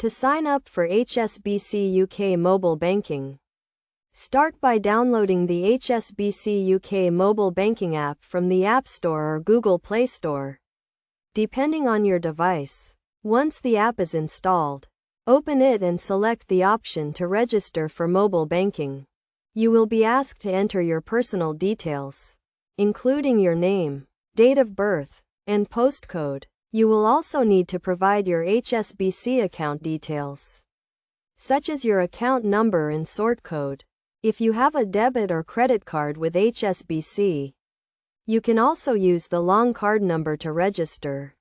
To sign up for HSBC UK mobile banking, start by downloading the HSBC UK mobile banking app from the App Store or Google Play Store, depending on your device. Once the app is installed, open it and select the option to register for mobile banking. You will be asked to enter your personal details, including your name, date of birth, and postcode. You will also need to provide your HSBC account details, such as your account number and sort code. If you have a debit or credit card with HSBC, you can also use the long card number to register.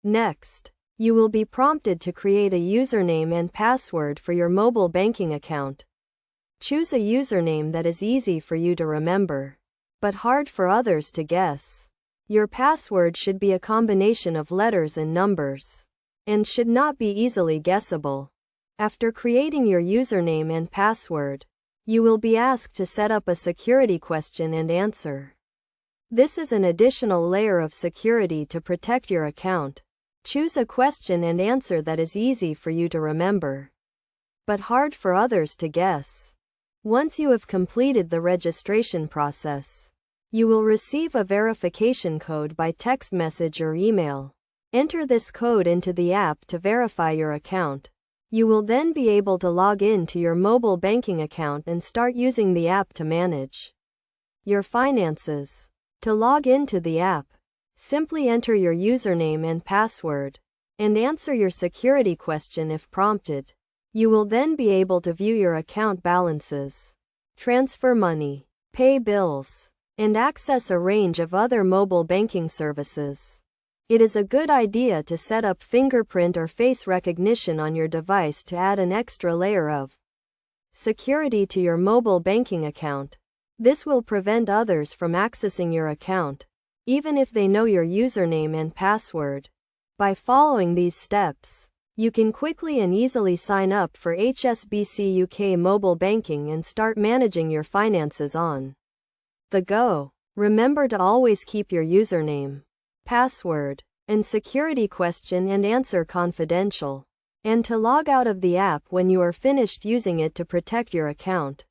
Next, you will be prompted to create a username and password for your mobile banking account. Choose a username that is easy for you to remember, but hard for others to guess. Your password should be a combination of letters and numbers, and should not be easily guessable. After creating your username and password, you will be asked to set up a security question and answer. This is an additional layer of security to protect your account. Choose a question and answer that is easy for you to remember, but hard for others to guess. Once you have completed the registration process, you will receive a verification code by text message or email. Enter this code into the app to verify your account. You will then be able to log in to your mobile banking account and start using the app to manage your finances. To log into the app, simply enter your username and password, and answer your security question if prompted. You will then be able to view your account balances, transfer money, pay bills, and access a range of other mobile banking services. It is a good idea to set up fingerprint or face recognition on your device to add an extra layer of security to your mobile banking account. This will prevent others from accessing your account, even if they know your username and password. By following these steps, you can quickly and easily sign up for HSBC UK mobile banking and start managing your finances on the go. Remember to always keep your username, password, and security question and answer confidential, and to log out of the app when you are finished using it to protect your account.